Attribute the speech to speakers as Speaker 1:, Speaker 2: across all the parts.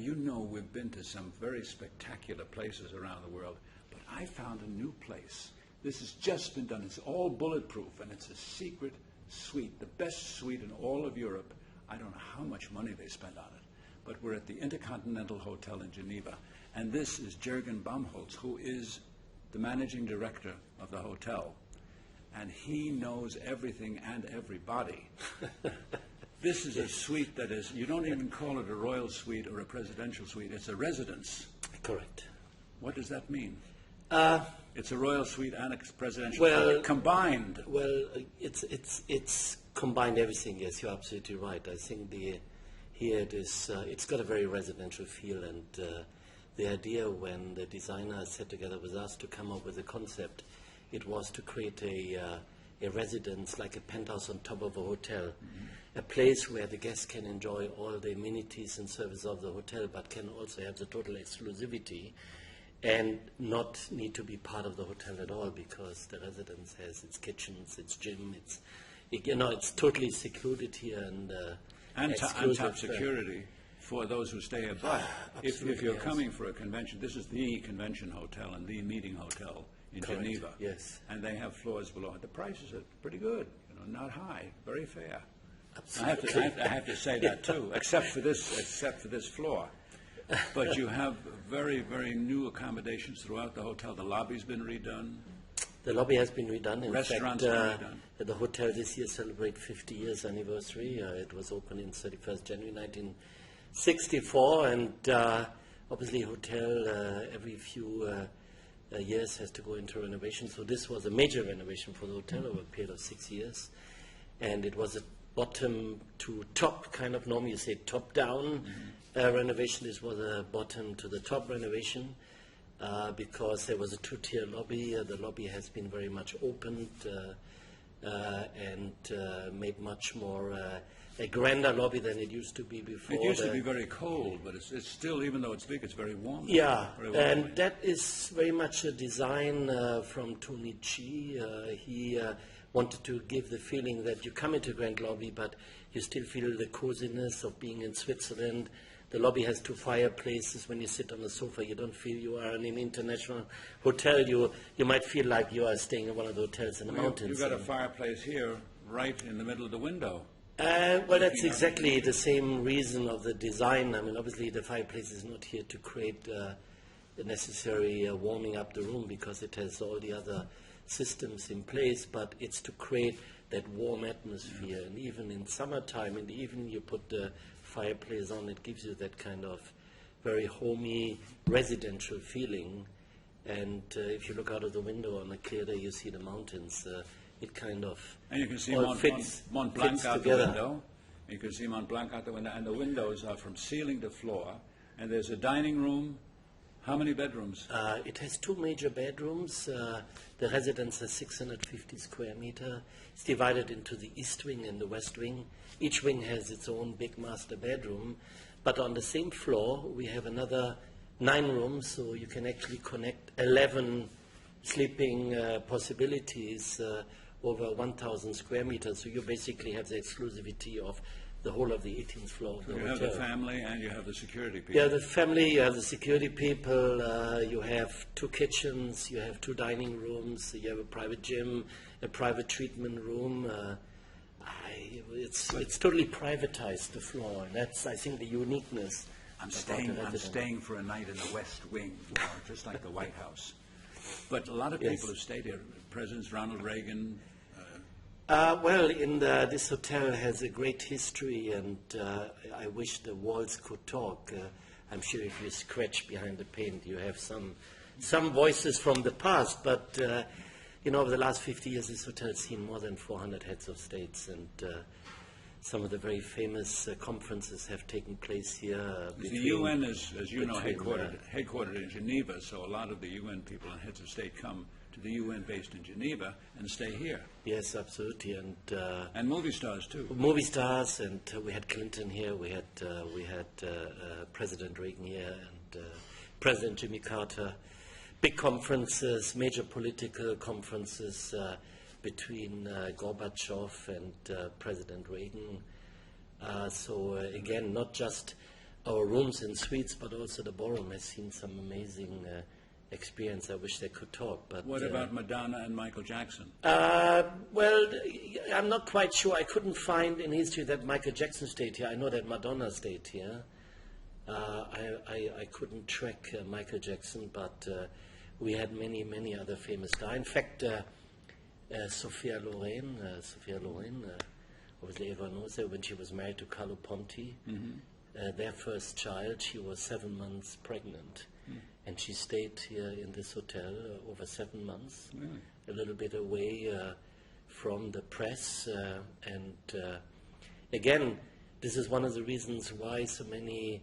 Speaker 1: you know we've been to some very spectacular places around the world, but I found a new place. This has just been done. It's all bulletproof, and it's a secret suite, the best suite in all of Europe. I don't know how much money they spent on it, but we're at the InterContinental Hotel in Geneva, and this is Jurgen Baumhoff, who is the managing director of the hotel, and he knows everything and everybody. This is a suite that is, you don't even call it a royal suite or a presidential suite, it's a residence.
Speaker 2: Correct.
Speaker 1: What does that mean? It's a royal suite and a presidential suite combined.
Speaker 2: Well, it's combined everything, yes, you're absolutely right. I think here it is, it's got a very residential feel, and the idea when the designer sat together with us to come up with a concept, it was to create a residence like a penthouse on top of a hotel, a place where the guests can enjoy all the amenities and services of the hotel, but can also have the total exclusivity and not need to be part of the hotel at all, because the residence has its kitchens, its gym, it's totally secluded here and
Speaker 1: top security for those who stay above. If you're coming for a convention, this is the convention hotel and the meeting hotel in
Speaker 2: Correct.
Speaker 1: Geneva.
Speaker 2: Yes.
Speaker 1: And they have floors below. The prices are pretty good, not high, very fair.
Speaker 2: Absolutely.
Speaker 1: I have to say that too, except for this floor. But you have very, very new accommodations throughout the hotel. The lobby's been redone.
Speaker 2: The lobby has been redone. In
Speaker 1: Restaurants
Speaker 2: fact,
Speaker 1: been redone.
Speaker 2: The hotel this year celebrates 50 years anniversary. It was opened in 31st January 1964, and obviously hotel every few years has to go into renovation. So this was a major renovation for the hotel over a period of 6 years, and it was a bottom to top kind of, normally you say top down renovation. This was a bottom to the top renovation because there was a two-tier lobby. The lobby has been very much opened and made much more a grander lobby than it used to be before.
Speaker 1: It used to be very cold, but it's still, even though it's big, it's very warm.
Speaker 2: Yeah,
Speaker 1: very warm.
Speaker 2: And that is very much a design from Tony Chi. He wanted to give the feeling that you come into Grand Lobby, but you still feel the coziness of being in Switzerland. The lobby has two fireplaces. When you sit on the sofa, you don't feel you are in an international hotel. You might feel like you are staying in one of the hotels in the mountains.
Speaker 1: You've got a fireplace here, right in the middle of the window.
Speaker 2: Well, that's exactly the same reason of the design. I mean, obviously the fireplace is not here to create the necessary warming up the room, because it has all the other systems in place, but it's to create that warm atmosphere. And even in summertime, in the evening, you put the fireplace on, it gives you that kind of very homey residential feeling. And if you look out of the window on a clear day, you see the mountains. It kind of
Speaker 1: and you can see Mont Blanc out
Speaker 2: together.
Speaker 1: the window. You can see Mont Blanc out the window, and the windows are from ceiling to floor. And there's a dining room. How many bedrooms?
Speaker 2: It has two major bedrooms. The residence has 650 square meter. It's divided into the east wing and the west wing. Each wing has its own big master bedroom. But on the same floor, we have another 9 rooms, so you can actually connect 11 sleeping possibilities over 1,000 square meters. So you basically have the exclusivity of the whole of the 18th floor of the hotel.
Speaker 1: You have the family and you have the security people.
Speaker 2: You have the family, you have the security people, you have 2 kitchens, you have 2 dining rooms, you have a private gym, a private treatment room. It's totally privatized, the floor. And that's, I think, the uniqueness.
Speaker 1: I'm staying for a night in the West Wing, just like the White House. But a lot of people have stayed here. Presidents Ronald Reagan.
Speaker 2: This hotel has a great history, and I wish the walls could talk. I'm sure if you scratch behind the paint, you have some voices from the past. But over the last 50 years, this hotel has seen more than 400 heads of states, and some of the very famous conferences have taken place here.
Speaker 1: The UN is, as you know, headquartered in Geneva, so a lot of the UN people and heads of state come to the UN based in Geneva and stay here.
Speaker 2: Yes, absolutely,
Speaker 1: and movie stars too.
Speaker 2: Movie stars, and we had Clinton here. We had President Reagan here, and President Jimmy Carter. Big conferences, major political conferences between Gorbachev and President Reagan. So again, not just our rooms and suites, but also the ballroom has seen some amazing experience. I wish they could talk. But
Speaker 1: What about Madonna and Michael Jackson?
Speaker 2: Well, I'm not quite sure. I couldn't find in history that Michael Jackson stayed here. I know that Madonna stayed here. I couldn't track Michael Jackson, but we had many other famous guys. In fact, Sophia Loren, obviously everyone knows her, when she was married to Carlo Ponti, their first child, she was 7 months pregnant. And she stayed here in this hotel over 7 months, a little bit away from the press. Again, this is one of the reasons why so many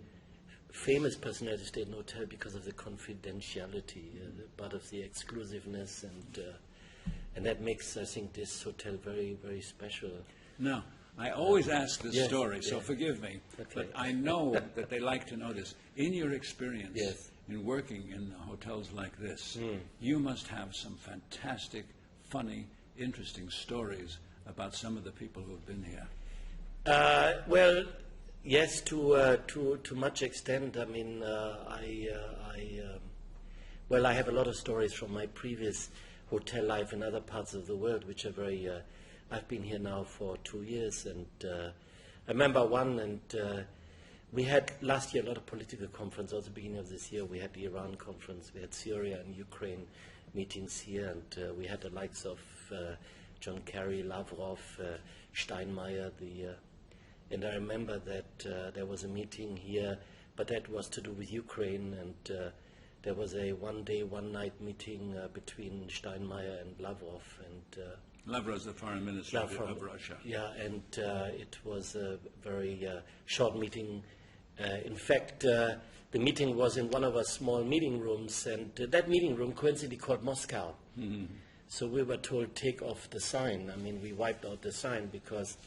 Speaker 2: famous personalities stay in the hotel, because of the confidentiality, part of the exclusiveness, and that makes, I think, this hotel very, very special.
Speaker 1: Now, I always ask this story, so forgive me, but I know that they like to know this. In your experience in working in hotels like this, you must have some fantastic, funny, interesting stories about some of the people who have been here.
Speaker 2: Well, yes, to much extent. I mean, I have a lot of stories from my previous hotel life in other parts of the world, which are very. I've been here now for 2 years, and I remember one, and we had last year a lot of political conference. Also, beginning of this year, we had the Iran conference, we had Syria and Ukraine meetings here, and we had the likes of John Kerry, Lavrov, Steinmeier, and I remember that there was a meeting here, but that was to do with Ukraine, and there was a one-day, one-night meeting between Steinmeier and Lavrov. And
Speaker 1: Lavrov's the foreign minister of Russia.
Speaker 2: Yeah, and it was a very short meeting. In fact, the meeting was in one of our small meeting rooms, and that meeting room coincidentally called Moscow. So we were told, take off the sign. I mean, we wiped out the sign because,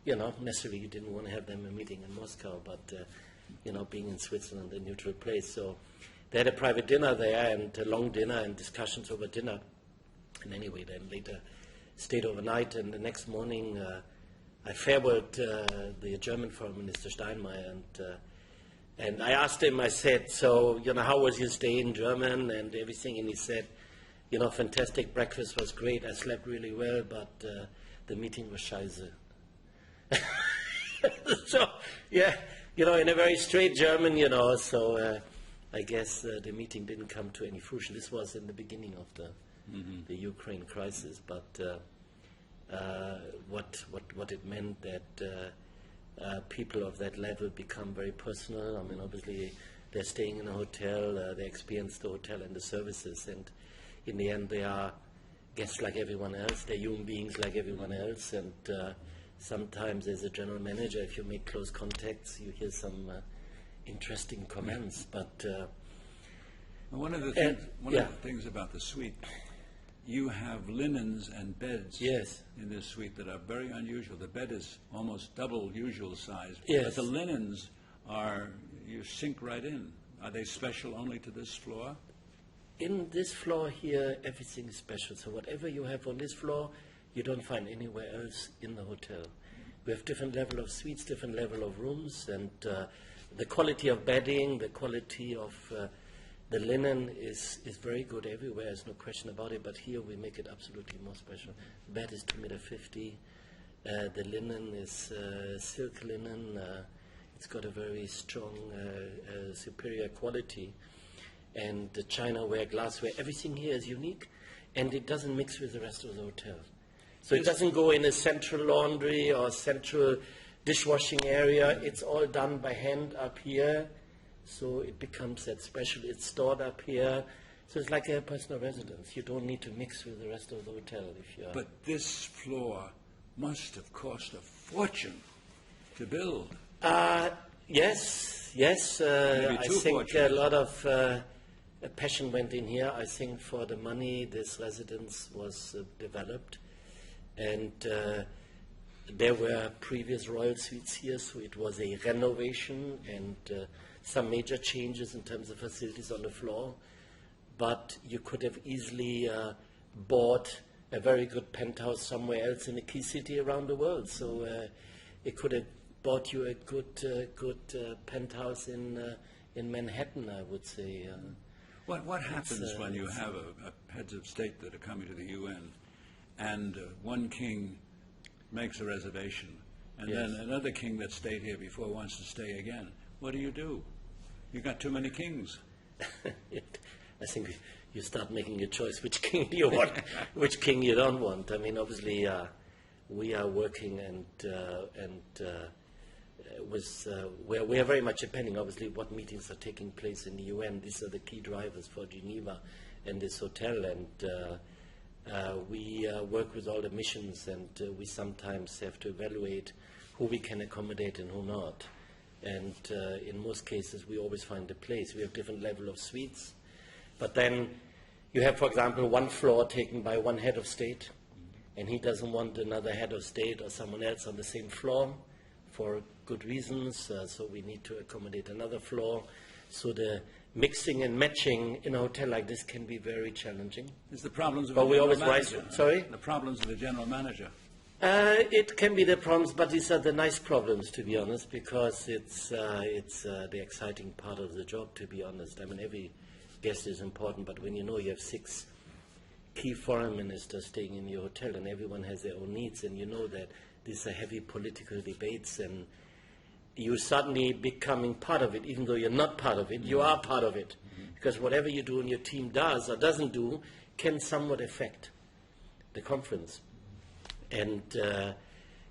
Speaker 2: necessarily you didn't want to have them a meeting in Moscow, but, being in Switzerland, a neutral place. So they had a private dinner there, and a long dinner and discussions over dinner. And anyway, then later stayed overnight, and the next morning I farewelled the German Foreign Minister Steinmeier, and I asked him, I said, so, how was your stay in German and everything? And he said, fantastic, breakfast was great, I slept really well, but the meeting was scheiße. So, in a very straight German, so I guess the meeting didn't come to any fruition. This was in the beginning of the Ukraine crisis, but what it meant that people of that level become very personal. I mean, obviously they're staying in a hotel, they experience the hotel and the services, and in the end they are guests like everyone else, they're human beings like everyone else, and sometimes as a general manager, if you make close contacts, you hear some interesting comments, but
Speaker 1: one of the things about the suite, you have linens and beds in this suite that are very unusual. The bed is almost double usual size, but the linens you sink right in. Are they special only to this floor?
Speaker 2: In this floor here, everything is special. So whatever you have on this floor, you don't find anywhere else in the hotel. We have different level of suites, different level of rooms, and the quality of bedding, the quality of the linen is very good everywhere, there's no question about it, but here we make it absolutely more special. The bed is 2.50 meters. The linen is silk linen. It's got a very strong, superior quality. And the chinaware, glassware, everything here is unique, and it doesn't mix with the rest of the hotel. So it doesn't go in a central laundry or central dishwashing area. It's all done by hand up here. So it becomes that special. It's stored up here. So it's like a personal residence. You don't need to mix with the rest of the hotel.
Speaker 1: But this floor must have cost a fortune to build.
Speaker 2: Yes. I think a lot of passion went in here. I think for the money this residence was developed. And there were previous royal suites here, so it was a renovation and some major changes in terms of facilities on the floor, but you could have easily bought a very good penthouse somewhere else in a key city around the world. So it could have bought you a good penthouse in Manhattan, I would say.
Speaker 1: What happens when you have a heads of state that are coming to the UN and one king makes a reservation and
Speaker 2: Yes.
Speaker 1: then another king that stayed here before wants to stay again? What do? You got too many kings.
Speaker 2: I think you start making a choice. Which king do you want? Which king you don't want? I mean, obviously, we are working we are very much depending, obviously, what meetings are taking place in the UN. These are the key drivers for Geneva and this hotel. And we work with all the missions, and we sometimes have to evaluate who we can accommodate and who not. And in most cases, we always find a place. We have different level of suites. But then you have, for example, one floor taken by one head of state, and he doesn't want another head of state or someone else on the same floor for good reasons. So we need to accommodate another floor. So the mixing and matching in a hotel like this can be very challenging.
Speaker 1: It's the problems of
Speaker 2: But
Speaker 1: the
Speaker 2: we
Speaker 1: general
Speaker 2: always
Speaker 1: manager.
Speaker 2: rise. Sorry?
Speaker 1: The problems of the general manager.
Speaker 2: It can be the problems, but these are the nice problems, to be honest, because it's the exciting part of the job, to be honest. I mean, every guest is important, but when you know you have 6 key foreign ministers staying in your hotel and everyone has their own needs, and you know that these are heavy political debates, and you suddenly becoming part of it, even though you're not part of it, you are part of it. Because whatever you do and your team does or doesn't do can somewhat affect the conference. And,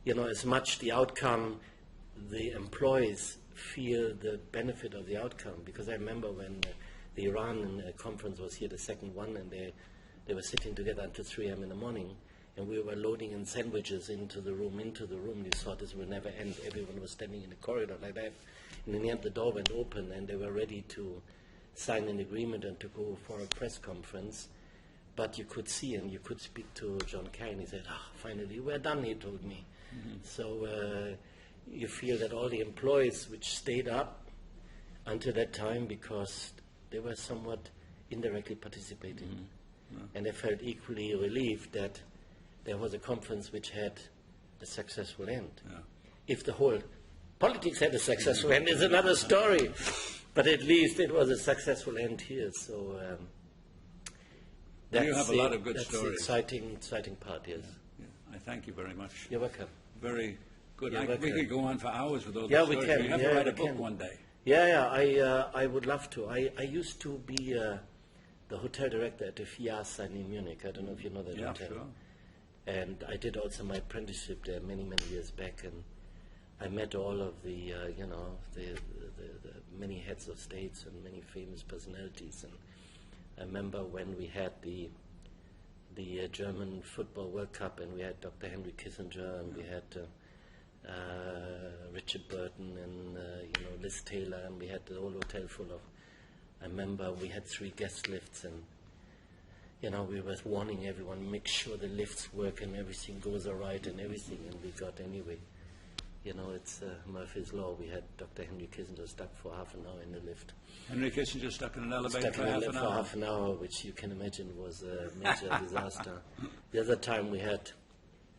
Speaker 2: as much the outcome, the employees feel the benefit of the outcome. Because I remember when the Iran conference was here, the second one, and they were sitting together until 3 a.m. in the morning, and we were loading in sandwiches into the room. You saw this will never end. Everyone was standing in the corridor like that. And in the end, the door went open, and they were ready to sign an agreement and to go for a press conference. But you could see and you could speak to John Kerry, and he said, finally, we're done, he told me. Mm-hmm. So you feel that all the employees which stayed up until that time because they were somewhat indirectly participating. Mm-hmm. Yeah. And they felt equally relieved that there was a conference which had a successful end. Yeah. If the whole politics had a successful end, is another story. But at least it was a successful end here. So
Speaker 1: you have a lot of good
Speaker 2: that's
Speaker 1: stories.
Speaker 2: That's the exciting part, yes.
Speaker 1: Yeah. I thank you very much.
Speaker 2: You're welcome.
Speaker 1: Very good.
Speaker 2: We
Speaker 1: could go on for hours with all
Speaker 2: the
Speaker 1: stories.
Speaker 2: We can.
Speaker 1: We have to write a book one day.
Speaker 2: I would love to. I used to be the hotel director at the Fiasa in Munich. I don't know if you know that hotel.
Speaker 1: Sure.
Speaker 2: And I did also my apprenticeship there many, many years back, and I met all of the many heads of states and many famous personalities. And I remember when we had the German Football World Cup, and we had Dr. Henry Kissinger, and we had Richard Burton, and Liz Taylor, and we had the whole hotel full of. I remember we had 3 guest lifts, and we were warning everyone, make sure the lifts work and everything goes all right and everything, and we got anyway. It's Murphy's Law. We had Dr. Henry Kissinger stuck for half an hour in the lift.
Speaker 1: Henry Kissinger stuck in an elevator for half an hour,
Speaker 2: which you can imagine was a major disaster. The other time we had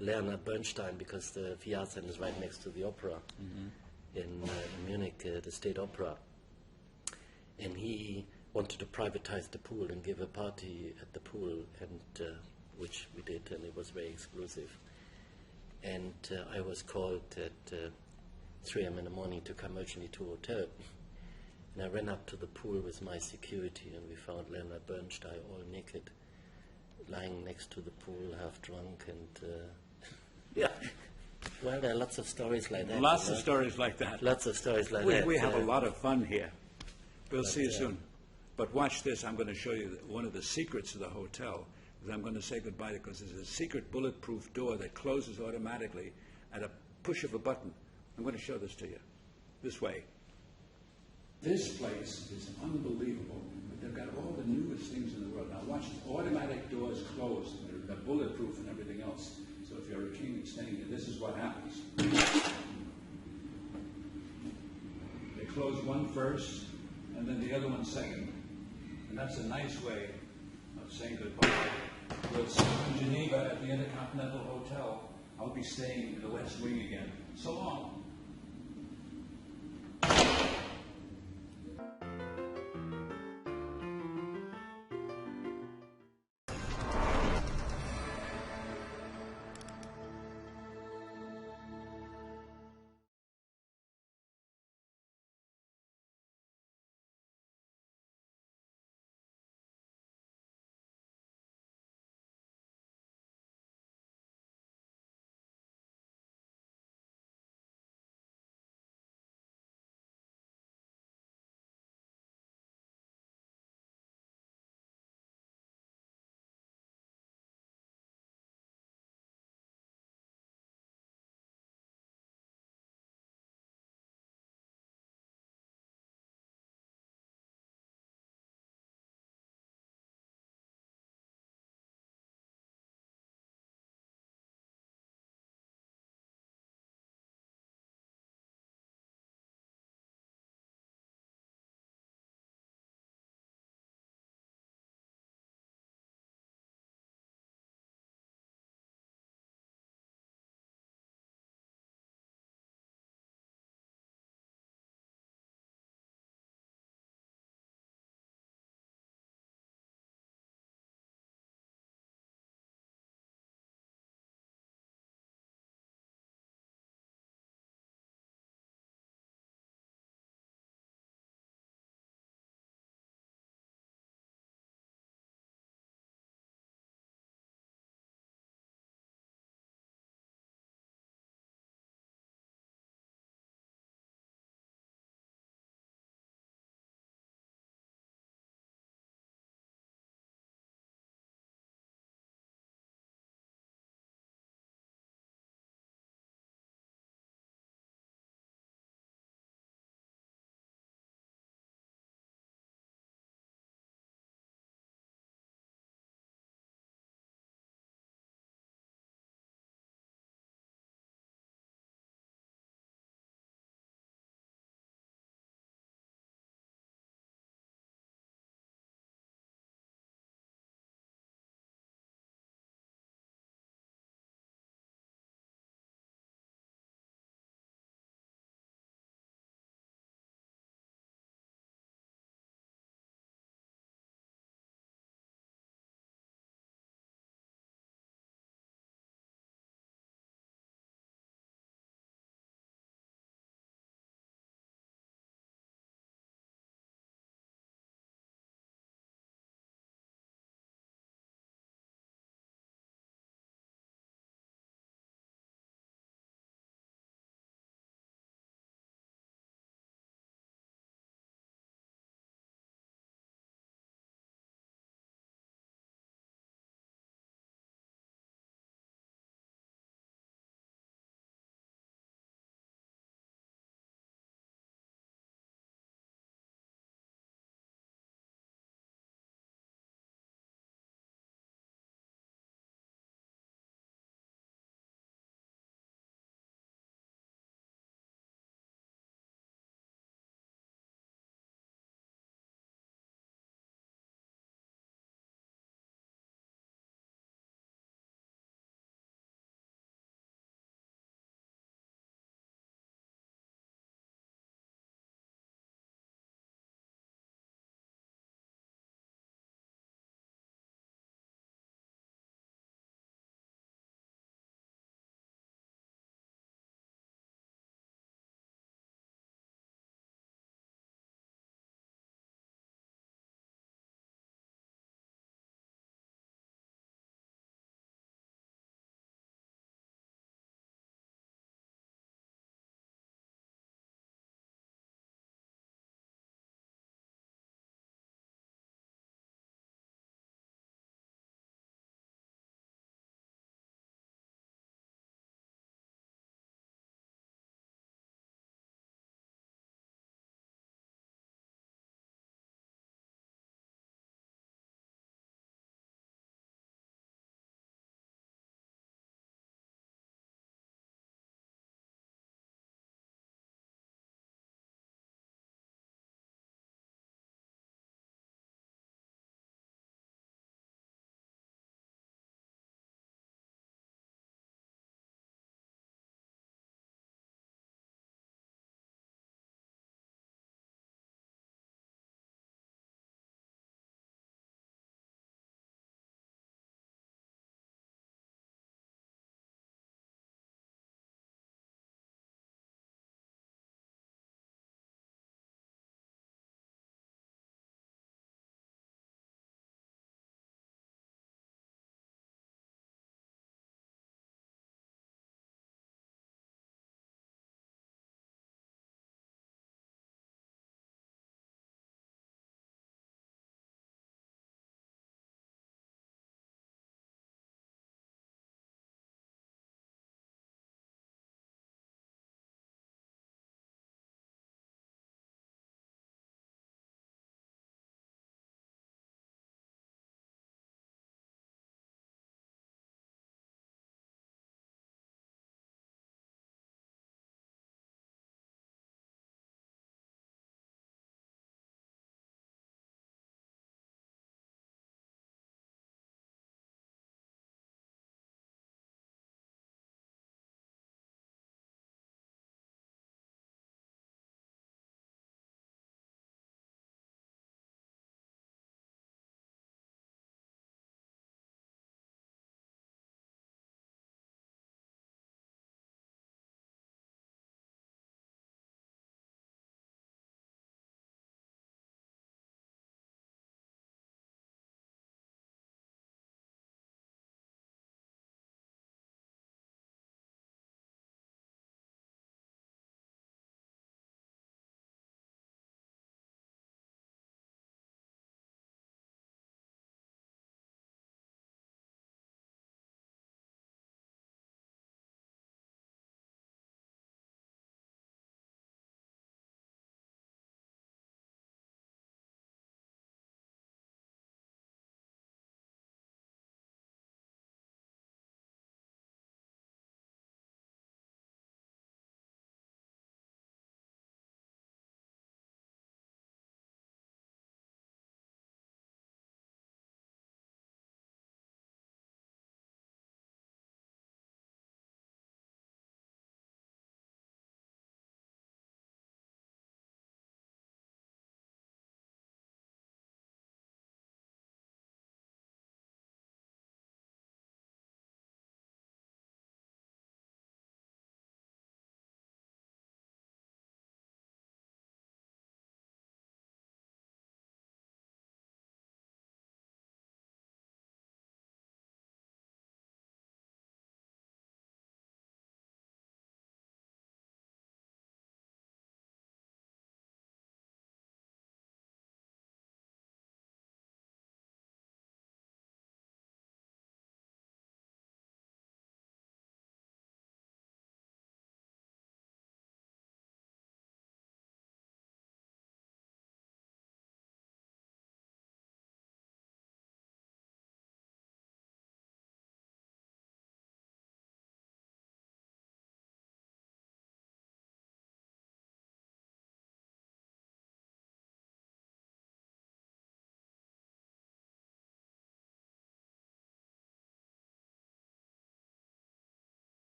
Speaker 2: Leonard Bernstein, because the Fiasa is right next to the opera in Munich, the State Opera. And he wanted to privatize the pool and give a party at the pool, and which we did, and it was very exclusive. And I was called at 3 a.m. in the morning to come urgently to a hotel. And I ran up to the pool with my security, and we found Leonard Bernstein all naked, lying next to the pool, half drunk, and well, there are lots of stories like that.
Speaker 1: Lots of stories like that.
Speaker 2: Lots of stories like that.
Speaker 1: We have a lot of fun here. We'll see you soon. But watch this. I'm going to show you one of the secrets of the hotel. I'm going to say goodbye because there's a secret bulletproof door that closes automatically at a push of a button. I'm going to show this to you. This way. This place is unbelievable. They've got all the newest things in the world. Now watch, automatic doors close. They're bulletproof and everything else. So if you're a king staying here, this is what happens. They close one first, and then the other one second. And that's a nice way of saying goodbye. We'll see you in Geneva at the InterContinental Hotel. I'll be staying in the West Wing again. So long.